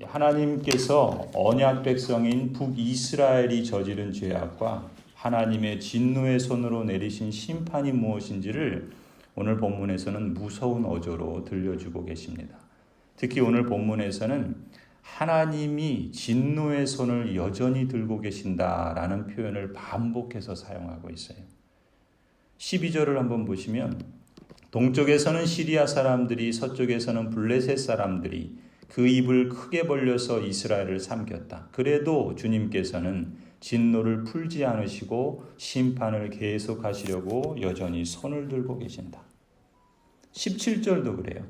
하나님께서 언약 백성인 북이스라엘이 저지른 죄악과 하나님의 진노의 손으로 내리신 심판이 무엇인지를 오늘 본문에서는 무서운 어조로 들려주고 계십니다. 특히 오늘 본문에서는 하나님이 진노의 손을 여전히 들고 계신다라는 표현을 반복해서 사용하고 있어요. 12절을 한번 보시면 동쪽에서는 시리아 사람들이 서쪽에서는 블레셋 사람들이 그 입을 크게 벌려서 이스라엘을 삼켰다. 그래도 주님께서는 진노를 풀지 않으시고 심판을 계속하시려고 여전히 손을 들고 계신다. 17절도 그래요.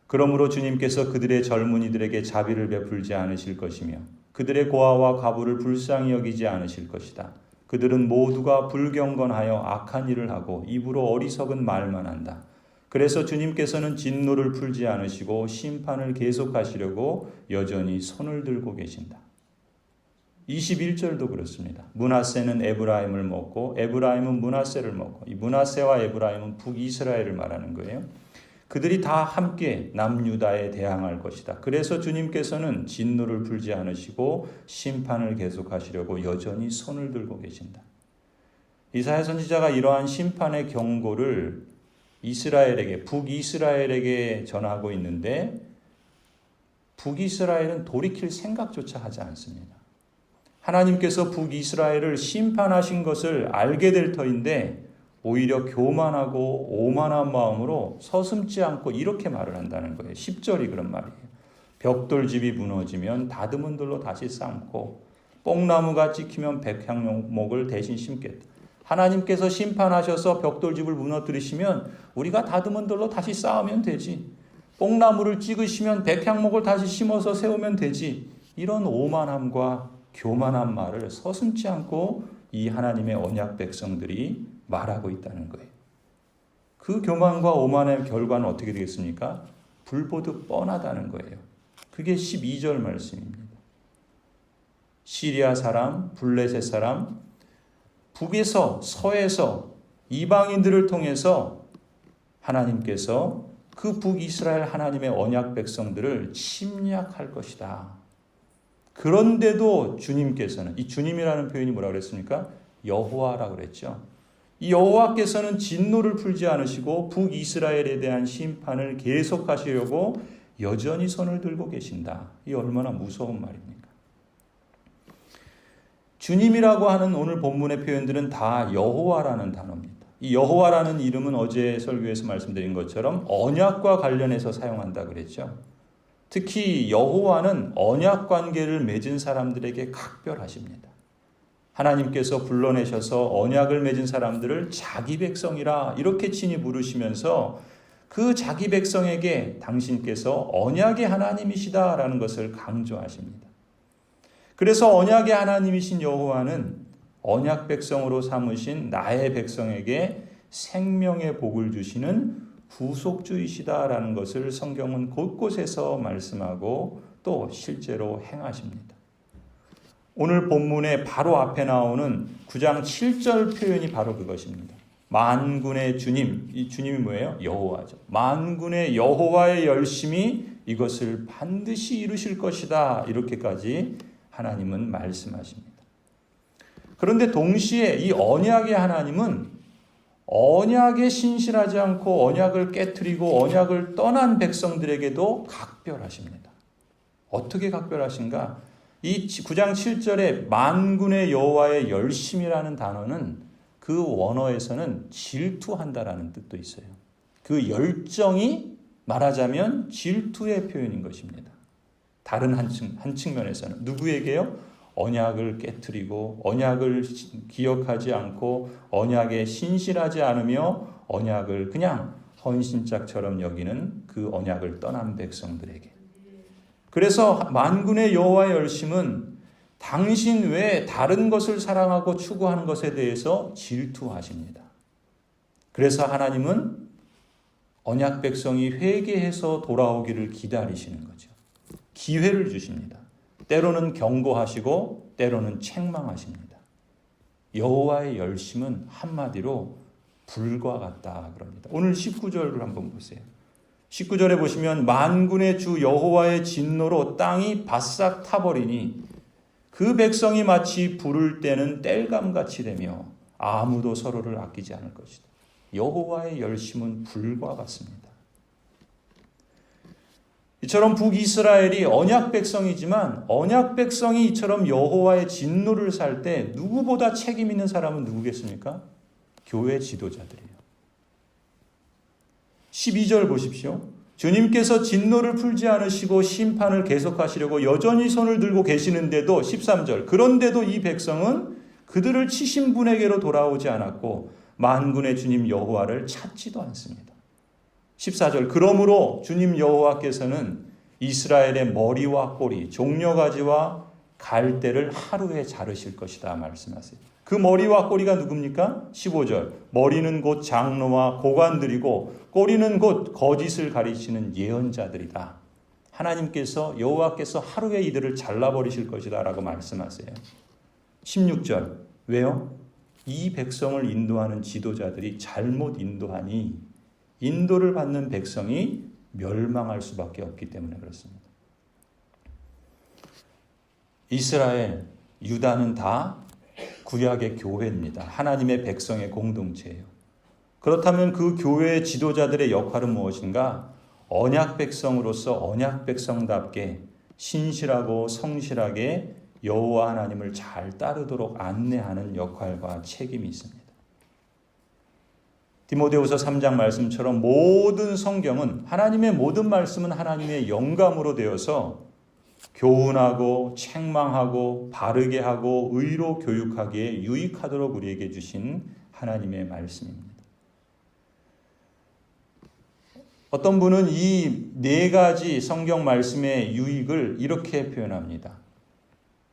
그러므로 주님께서 그들의 젊은이들에게 자비를 베풀지 않으실 것이며 그들의 고아와 과부를 불쌍히 여기지 않으실 것이다. 그들은 모두가 불경건하여 악한 일을 하고 입으로 어리석은 말만 한다. 그래서 주님께서는 진노를 풀지 않으시고 심판을 계속하시려고 여전히 손을 들고 계신다. 21절도 그렇습니다. 므낫세는 에브라임을 먹고 에브라임은 므낫세를 먹고 이 므낫세와 에브라임은 북이스라엘을 말하는 거예요. 그들이 다 함께 남유다에 대항할 것이다. 그래서 주님께서는 진노를 풀지 않으시고 심판을 계속하시려고 여전히 손을 들고 계신다. 이사야 선지자가 이러한 심판의 경고를 이스라엘에게, 북이스라엘에게 전하고 있는데 북이스라엘은 돌이킬 생각조차 하지 않습니다. 하나님께서 북이스라엘을 심판하신 것을 알게 될 터인데 오히려 교만하고 오만한 마음으로 서슴지 않고 이렇게 말을 한다는 거예요. 10절이 그런 말이에요. 벽돌집이 무너지면 다듬은 돌로 다시 쌓고 뽕나무가 찍히면 백향목을 대신 심겠다. 하나님께서 심판하셔서 벽돌집을 무너뜨리시면 우리가 다듬은 돌로 다시 쌓으면 되지. 뽕나무를 찍으시면 백향목을 다시 심어서 세우면 되지. 이런 오만함과 교만한 말을 서슴지 않고 이 하나님의 언약 백성들이 말하고 있다는 거예요. 그 교만과 오만의 결과는 어떻게 되겠습니까? 불보듯 뻔하다는 거예요. 그게 12절 말씀입니다. 시리아 사람, 블레셋 사람, 북에서 서에서 이방인들을 통해서 하나님께서 그 북이스라엘 하나님의 언약 백성들을 침략할 것이다. 그런데도 주님께서는, 이 주님이라는 표현이 뭐라고 그랬습니까? 여호와라고 그랬죠. 이 여호와께서는 진노를 풀지 않으시고 북이스라엘에 대한 심판을 계속하시려고 여전히 손을 들고 계신다. 이 얼마나 무서운 말입니까? 주님이라고 하는 오늘 본문의 표현들은 다 여호와라는 단어입니다. 이 여호와라는 이름은 어제 설교에서 말씀드린 것처럼 언약과 관련해서 사용한다 그랬죠. 특히 여호와는 언약 관계를 맺은 사람들에게 각별하십니다. 하나님께서 불러내셔서 언약을 맺은 사람들을 자기 백성이라 이렇게 친히 부르시면서 그 자기 백성에게 당신께서 언약의 하나님이시다라는 것을 강조하십니다. 그래서 언약의 하나님이신 여호와는 언약 백성으로 삼으신 나의 백성에게 생명의 복을 주시는 구속주이시다라는 것을 성경은 곳곳에서 말씀하고 또 실제로 행하십니다. 오늘 본문의 바로 앞에 나오는 9장 7절 표현이 바로 그것입니다. 만군의 주님, 이 주님이 뭐예요? 여호와죠. 만군의 여호와의 열심이 이것을 반드시 이루실 것이다. 이렇게까지 하나님은 말씀하십니다. 그런데 동시에 이 언약의 하나님은 언약에 신실하지 않고 언약을 깨트리고 언약을 떠난 백성들에게도 각별하십니다. 어떻게 각별하신가? 이 9장 7절에 만군의 여호와의 열심이라는 단어는 그 원어에서는 질투한다라는 뜻도 있어요. 그 열정이 말하자면 질투의 표현인 것입니다. 다른 한 측면에서는 누구에게요? 언약을 깨트리고 언약을 기억하지 않고 언약에 신실하지 않으며 언약을 그냥 헌신짝처럼 여기는 그 언약을 떠난 백성들에게. 그래서 만군의 여호와의 열심은 당신 외에 다른 것을 사랑하고 추구하는 것에 대해서 질투하십니다. 그래서 하나님은 언약 백성이 회개해서 돌아오기를 기다리시는 거죠. 기회를 주십니다. 때로는 경고하시고 때로는 책망하십니다. 여호와의 열심은 한마디로 불과 같다 그럽니다. 오늘 19절을 한번 보세요. 19절에 보시면 만군의 주 여호와의 진노로 땅이 바싹 타버리니 그 백성이 마치 불을 떼는 땔감같이 되며 아무도 서로를 아끼지 않을 것이다. 여호와의 열심은 불과 같습니다. 이처럼 북이스라엘이 언약 백성이지만 언약 백성이 이처럼 여호와의 진노를 살 때 누구보다 책임 있는 사람은 누구겠습니까? 교회 지도자들이에요. 12절 보십시오. 주님께서 진노를 풀지 않으시고 심판을 계속하시려고 여전히 손을 들고 계시는데도 13절 그런데도 이 백성은 그들을 치신 분에게로 돌아오지 않았고 만군의 주님 여호와를 찾지도 않습니다. 14절 그러므로 주님 여호와께서는 이스라엘의 머리와 꼬리, 종려가지와 갈대를 하루에 자르실 것이다 말씀하세요. 그 머리와 꼬리가 누굽니까? 15절 머리는 곧 장로와 고관들이고 꼬리는 곧 거짓을 가리치는 예언자들이다. 하나님께서 여호와께서 하루에 이들을 잘라버리실 것이다 라고 말씀하세요. 16절 왜요? 이 백성을 인도하는 지도자들이 잘못 인도하니 인도를 받는 백성이 멸망할 수밖에 없기 때문에 그렇습니다. 이스라엘, 유다는 다 구약의 교회입니다. 하나님의 백성의 공동체예요. 그렇다면 그 교회의 지도자들의 역할은 무엇인가? 언약 백성으로서 언약 백성답게 신실하고 성실하게 여호와 하나님을 잘 따르도록 안내하는 역할과 책임이 있습니다. 디모데후서 3장 말씀처럼 모든 성경은 하나님의 모든 말씀은 하나님의 영감으로 되어서 교훈하고 책망하고 바르게 하고 의로 교육하기에 유익하도록 우리에게 주신 하나님의 말씀입니다. 어떤 분은 이 네 가지 성경 말씀의 유익을 이렇게 표현합니다.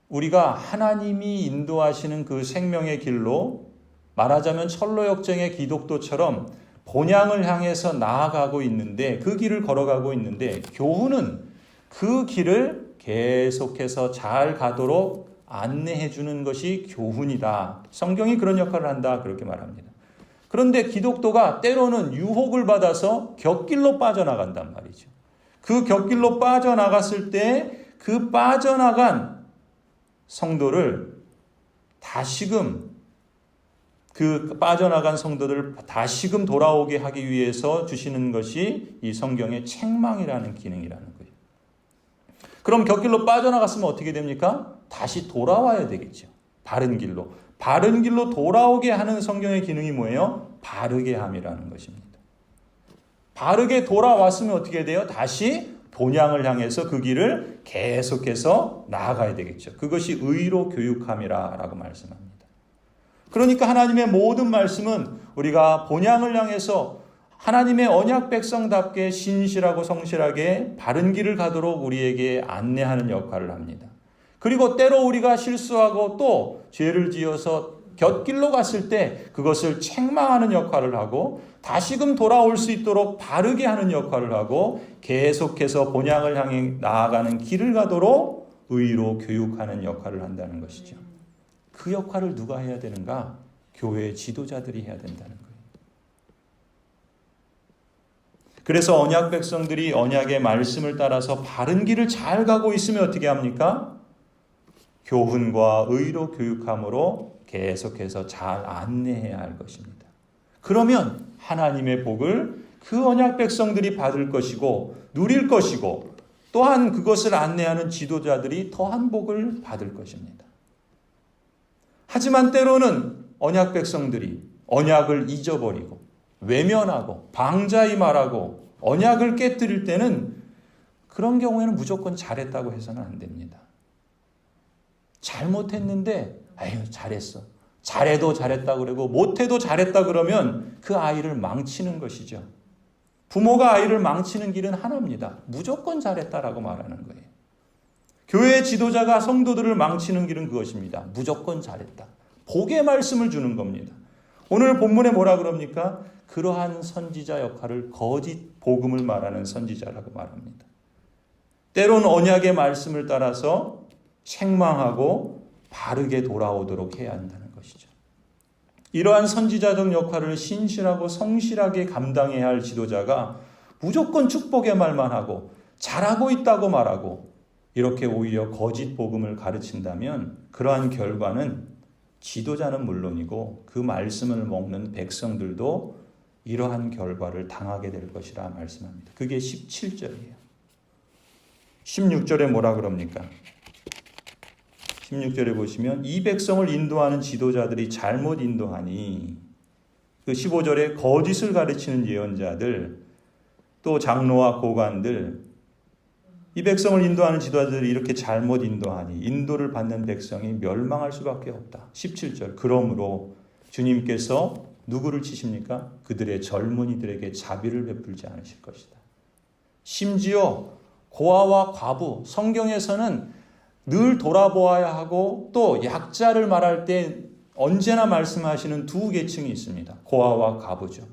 우리가 하나님이 인도하시는 그 생명의 길로 말하자면 철로역정의 기독도처럼 본향을 향해서 나아가고 있는데 그 길을 걸어가고 있는데 교훈은 그 길을 계속해서 잘 가도록 안내해 주는 것이 교훈이다. 성경이 그런 역할을 한다. 그렇게 말합니다. 그런데 기독도가 때로는 유혹을 받아서 곁길로 빠져나간단 말이죠. 그 곁길로 빠져나갔을 때 그 빠져나간 성도를 다시금 그 빠져나간 성도들을 다시금 돌아오게 하기 위해서 주시는 것이 이 성경의 책망이라는 기능이라는 거예요. 그럼 곁길로 빠져나갔으면 어떻게 됩니까? 다시 돌아와야 되겠죠. 바른 길로. 바른 길로 돌아오게 하는 성경의 기능이 뭐예요? 바르게 함이라는 것입니다. 바르게 돌아왔으면 어떻게 돼요? 다시 본향을 향해서 그 길을 계속해서 나아가야 되겠죠. 그것이 의로 교육함이라고 말씀합니다. 그러니까 하나님의 모든 말씀은 우리가 본향을 향해서 하나님의 언약 백성답게 신실하고 성실하게 바른 길을 가도록 우리에게 안내하는 역할을 합니다. 그리고 때로 우리가 실수하고 또 죄를 지어서 곁길로 갔을 때 그것을 책망하는 역할을 하고 다시금 돌아올 수 있도록 바르게 하는 역할을 하고 계속해서 본향을 향해 나아가는 길을 가도록 의로 교육하는 역할을 한다는 것이죠. 그 역할을 누가 해야 되는가? 교회의 지도자들이 해야 된다는 거예요. 그래서 언약 백성들이 언약의 말씀을 따라서 바른 길을 잘 가고 있으면 어떻게 합니까? 교훈과 의로 교육함으로 계속해서 잘 안내해야 할 것입니다. 그러면 하나님의 복을 그 언약 백성들이 받을 것이고 누릴 것이고 또한 그것을 안내하는 지도자들이 더한 복을 받을 것입니다. 하지만 때로는 언약 백성들이 언약을 잊어버리고 외면하고 방자히 말하고 언약을 깨뜨릴 때는 그런 경우에는 무조건 잘했다고 해서는 안 됩니다. 잘못했는데 아유 잘했어. 잘해도 잘했다 그러고 못해도 잘했다 그러면 그 아이를 망치는 것이죠. 부모가 아이를 망치는 길은 하나입니다. 무조건 잘했다라고 말하는 거예요. 교회 지도자가 성도들을 망치는 길은 그것입니다. 무조건 잘했다. 복의 말씀을 주는 겁니다. 오늘 본문에 뭐라 그럽니까? 그러한 선지자 역할을 거짓 복음을 말하는 선지자라고 말합니다. 때로는 언약의 말씀을 따라서 책망하고 바르게 돌아오도록 해야 한다는 것이죠. 이러한 선지자적 역할을 신실하고 성실하게 감당해야 할 지도자가 무조건 축복의 말만 하고 잘하고 있다고 말하고 이렇게 오히려 거짓 복음을 가르친다면 그러한 결과는 지도자는 물론이고 그 말씀을 먹는 백성들도 이러한 결과를 당하게 될 것이라 말씀합니다. 그게 17절이에요. 16절에 뭐라 그럽니까? 16절에 보시면 이 백성을 인도하는 지도자들이 잘못 인도하니, 그 15절에 거짓을 가르치는 예언자들, 또 장로와 고관들, 이 백성을 인도하는 지도자들이 이렇게 잘못 인도하니 인도를 받는 백성이 멸망할 수밖에 없다. 17절, 그러므로 주님께서 누구를 치십니까? 그들의 젊은이들에게 자비를 베풀지 않으실 것이다. 심지어 고아와 과부, 성경에서는 늘 돌아보아야 하고 또 약자를 말할 때 언제나 말씀하시는 두 계층이 있습니다. 고아와 과부죠.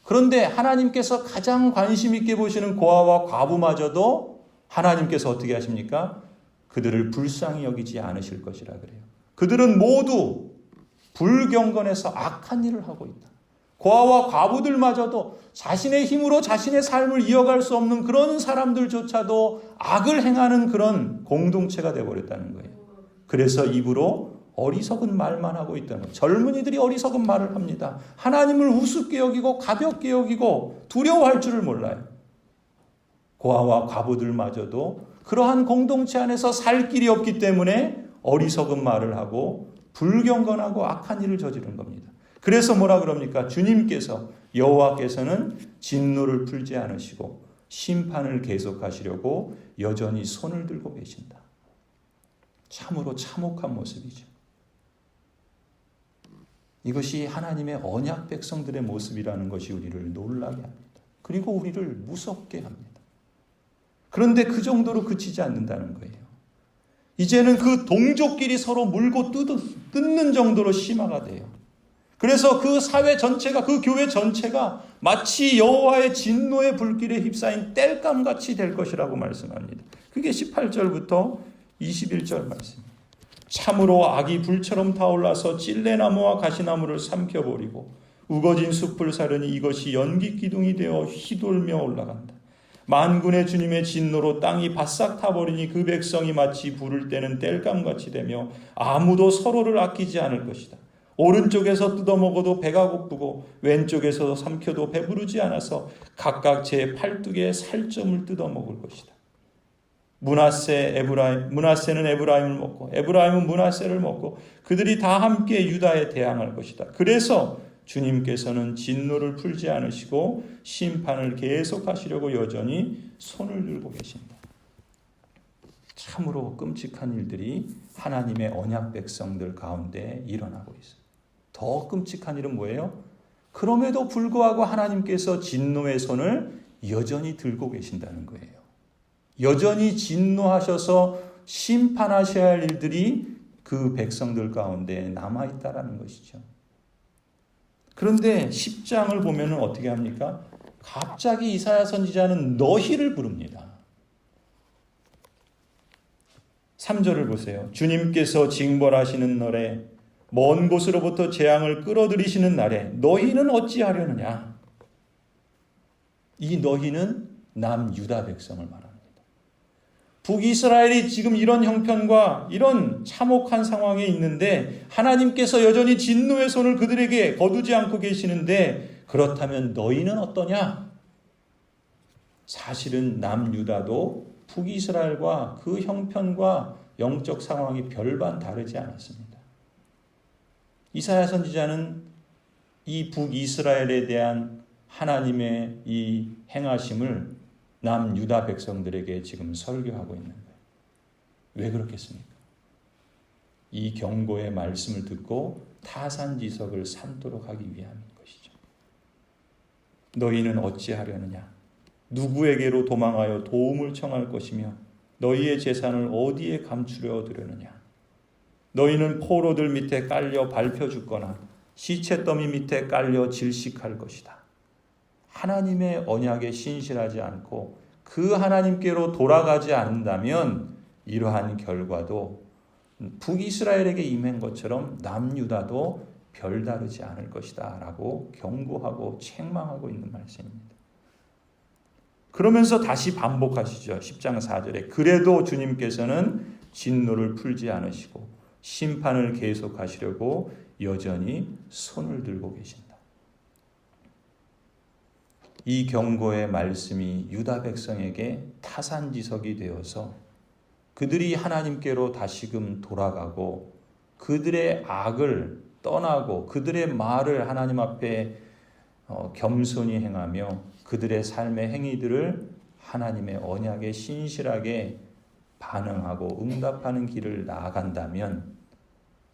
그런데 하나님께서 가장 관심 있게 보시는 고아와 과부마저도 하나님께서 어떻게 하십니까? 그들을 불쌍히 여기지 않으실 것이라 그래요. 그들은 모두 불경건해서 악한 일을 하고 있다. 고아와 과부들마저도 자신의 힘으로 자신의 삶을 이어갈 수 없는 그런 사람들조차도 악을 행하는 그런 공동체가 되어버렸다는 거예요. 그래서 입으로 어리석은 말만 하고 있다는 거예요. 젊은이들이 어리석은 말을 합니다. 하나님을 우습게 여기고 가볍게 여기고 두려워할 줄을 몰라요. 고아와 과부들마저도 그러한 공동체 안에서 살 길이 없기 때문에 어리석은 말을 하고 불경건하고 악한 일을 저지른 겁니다. 그래서 뭐라 그럽니까? 주님께서, 여호와께서는 진노를 풀지 않으시고 심판을 계속하시려고 여전히 손을 들고 계신다. 참으로 참혹한 모습이죠. 이것이 하나님의 언약 백성들의 모습이라는 것이 우리를 놀라게 합니다. 그리고 우리를 무섭게 합니다. 그런데 그 정도로 그치지 않는다는 거예요. 이제는 그 동족끼리 서로 물고 뜯는 정도로 심화가 돼요. 그래서 그 사회 전체가, 그 교회 전체가 마치 여호와의 진노의 불길에 휩싸인 땔감같이 될 것이라고 말씀합니다. 그게 18절부터 21절 말씀입니다. 참으로 악이 불처럼 타올라서 찔레나무와 가시나무를 삼켜버리고 우거진 숲을 사르니 이것이 연기 기둥이 되어 휘돌며 올라간다. 만군의 주님의 진노로 땅이 바싹 타버리니 그 백성이 마치 불을 떼는 땔감같이 되며 아무도 서로를 아끼지 않을 것이다. 오른쪽에서 뜯어먹어도 배가 고프고 왼쪽에서 삼켜도 배부르지 않아서 각각 제 팔뚝에 살점을 뜯어먹을 것이다. 므낫세는 에브라임을 먹고 에브라임은 므낫세를 먹고 그들이 다 함께 유다에 대항할 것이다. 그래서 주님께서는 진노를 풀지 않으시고 심판을 계속하시려고 여전히 손을 들고 계신다. 참으로 끔찍한 일들이 하나님의 언약 백성들 가운데 일어나고 있습니다. 더 끔찍한 일은 뭐예요? 그럼에도 불구하고 하나님께서 진노의 손을 여전히 들고 계신다는 거예요. 여전히 진노하셔서 심판하셔야 할 일들이 그 백성들 가운데 남아있다라는 것이죠. 그런데 10장을 보면 어떻게 합니까? 갑자기 이사야 선지자는 너희를 부릅니다. 3절을 보세요. 주님께서 징벌하시는 날에 먼 곳으로부터 재앙을 끌어들이시는 날에 너희는 어찌하려느냐? 이 너희는 남유다 백성을 말합니다. 북이스라엘이 지금 이런 형편과 이런 참혹한 상황에 있는데 하나님께서 여전히 진노의 손을 그들에게 거두지 않고 계시는데 그렇다면 너희는 어떠냐? 사실은 남유다도 북이스라엘과 그 형편과 영적 상황이 별반 다르지 않았습니다. 이사야 선지자는 이 북이스라엘에 대한 하나님의 이 행하심을 남유다 백성들에게 지금 설교하고 있는 거예요. 왜 그렇겠습니까? 이 경고의 말씀을 듣고 타산지석을 삼도록 하기 위함인 것이죠. 너희는 어찌하려느냐? 누구에게로 도망하여 도움을 청할 것이며 너희의 재산을 어디에 감추려 두려느냐? 너희는 포로들 밑에 깔려 밟혀 죽거나 시체더미 밑에 깔려 질식할 것이다. 하나님의 언약에 신실하지 않고 그 하나님께로 돌아가지 않는다면 이러한 결과도 북이스라엘에게 임한 것처럼 남유다도 별다르지 않을 것이다 라고 경고하고 책망하고 있는 말씀입니다. 그러면서 다시 반복하시죠. 10장 4절에 그래도 주님께서는 진노를 풀지 않으시고 심판을 계속하시려고 여전히 손을 들고 계신다. 이 경고의 말씀이 유다 백성에게 타산지석이 되어서 그들이 하나님께로 다시금 돌아가고 그들의 악을 떠나고 그들의 말을 하나님 앞에 겸손히 행하며 그들의 삶의 행위들을 하나님의 언약에 신실하게 반응하고 응답하는 길을 나아간다면,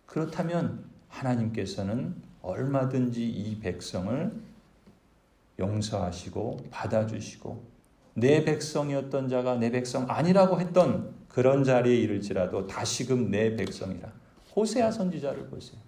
그렇다면 하나님께서는 얼마든지 이 백성을 용서하시고 받아주시고 내 백성이었던 자가 내 백성 아니라고 했던 그런 자리에 이를지라도 다시금 내 백성이라. 호세아 선지자를 보세요.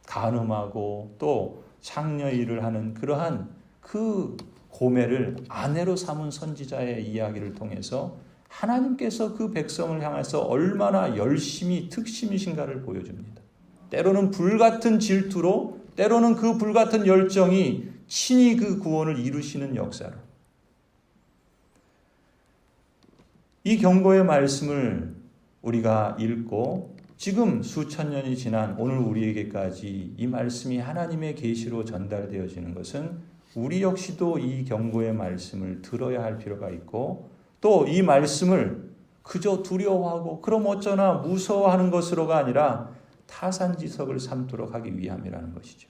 간음하고 또 창녀 일을 하는 그러한 그 고매를 아내로 삼은 선지자의 이야기를 통해서 하나님께서 그 백성을 향해서 얼마나 열심히 특심이신가를 보여줍니다. 때로는 불같은 질투로, 때로는 그 불같은 열정이 친히 그 구원을 이루시는 역사로. 이 경고의 말씀을 우리가 읽고 지금 수천 년이 지난 오늘 우리에게까지 이 말씀이 하나님의 계시로 전달되어지는 것은 우리 역시도 이 경고의 말씀을 들어야 할 필요가 있고, 또 이 말씀을 그저 두려워하고 그럼 어쩌나 무서워하는 것으로가 아니라 타산지석을 삼도록 하기 위함이라는 것이죠.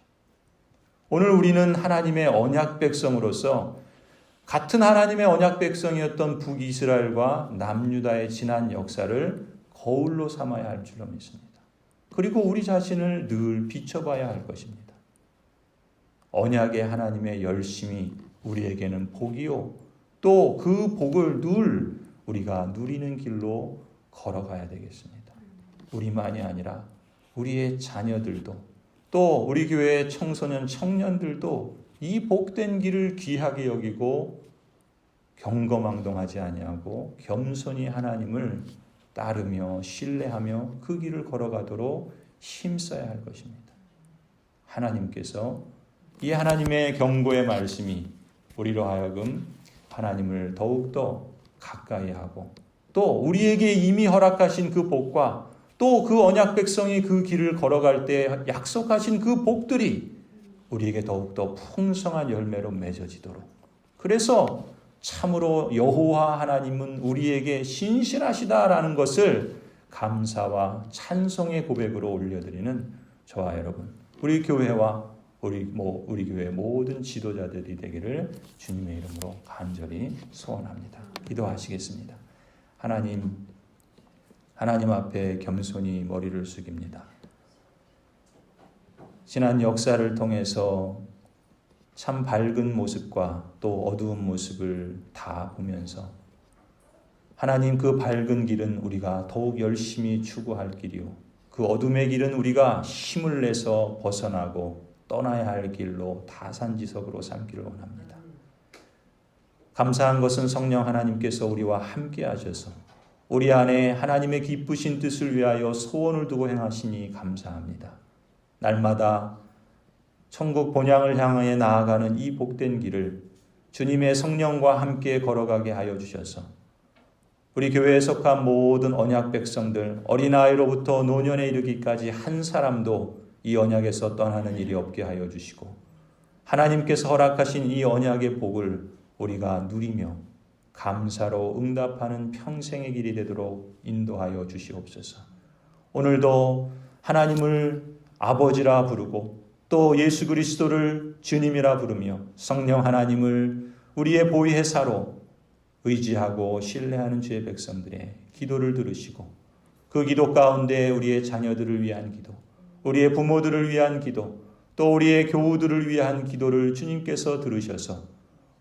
오늘 우리는 하나님의 언약 백성으로서 같은 하나님의 언약 백성이었던 북이스라엘과 남유다의 지난 역사를 거울로 삼아야 할 줄로 믿습니다. 그리고 우리 자신을 늘 비춰봐야 할 것입니다. 언약의 하나님의 열심이 우리에게는 복이요, 또 그 복을 늘 우리가 누리는 길로 걸어가야 되겠습니다. 우리만이 아니라 우리의 자녀들도, 또 우리 교회의 청소년, 청년들도 이 복된 길을 귀하게 여기고 경거망동하지 아니하고 겸손히 하나님을 따르며 신뢰하며 그 길을 걸어가도록 힘써야 할 것입니다. 하나님께서 이 하나님의 경고의 말씀이 우리로 하여금 하나님을 더욱더 가까이 하고, 또 우리에게 이미 허락하신 그 복과 또 그 언약 백성이 그 길을 걸어갈 때 약속하신 그 복들이 우리에게 더욱더 풍성한 열매로 맺어지도록, 그래서 참으로 여호와 하나님은 우리에게 신실하시다라는 것을 감사와 찬송의 고백으로 올려드리는 저와 여러분, 우리 교회와 우리 교회 모든 지도자들이 되기를 주님의 이름으로 간절히 소원합니다. 기도하시겠습니다. 하나님 앞에 겸손히 머리를 숙입니다. 지난 역사를 통해서 참 밝은 모습과 또 어두운 모습을 다 보면서 하나님, 그 밝은 길은 우리가 더욱 열심히 추구할 길이요, 그 어둠의 길은 우리가 힘을 내서 벗어나고 떠나야 할 길로 타산지석으로 삼기를 원합니다. 감사한 것은 성령 하나님께서 우리와 함께 하셔서 우리 안에 하나님의 기쁘신 뜻을 위하여 소원을 두고 행하시니 감사합니다. 날마다 천국 본향을 향해 나아가는 이 복된 길을 주님의 성령과 함께 걸어가게 하여 주셔서 우리 교회에 속한 모든 언약 백성들, 어린아이로부터 노년에 이르기까지 한 사람도 이 언약에서 떠나는 일이 없게 하여 주시고, 하나님께서 허락하신 이 언약의 복을 우리가 누리며 감사로 응답하는 평생의 길이 되도록 인도하여 주시옵소서. 오늘도 하나님을 아버지라 부르고 또 예수 그리스도를 주님이라 부르며 성령 하나님을 우리의 보혜사로 의지하고 신뢰하는 주의 백성들의 기도를 들으시고, 그 기도 가운데 우리의 자녀들을 위한 기도, 우리의 부모들을 위한 기도, 또 우리의 교우들을 위한 기도를 주님께서 들으셔서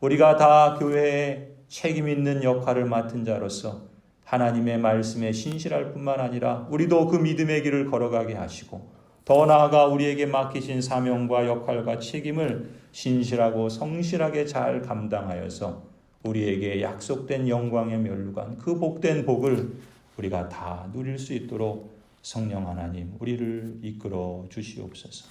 우리가 다 교회에 책임 있는 역할을 맡은 자로서 하나님의 말씀에 신실할 뿐만 아니라 우리도 그 믿음의 길을 걸어가게 하시고, 더 나아가 우리에게 맡기신 사명과 역할과 책임을 신실하고 성실하게 잘 감당하여서 우리에게 약속된 영광의 면류관, 그 복된 복을 우리가 다 누릴 수 있도록 성령 하나님 우리를 이끌어 주시옵소서.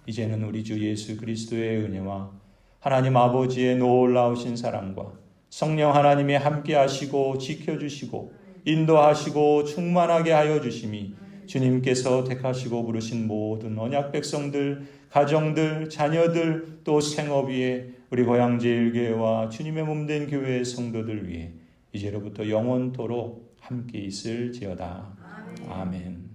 이제는 우리 주 예수 그리스도의 은혜와 하나님 아버지의 놀라우신 사랑과 성령 하나님이 함께 하시고 지켜주시고 인도하시고 충만하게 하여 주심이 주님께서 택하시고 부르신 모든 언약 백성들, 가정들, 자녀들, 또 생업 위에 우리 고향제일교회와 주님의 몸된 교회의 성도들 위해 이제로부터 영원토록 함께 있을지어다. 아멘.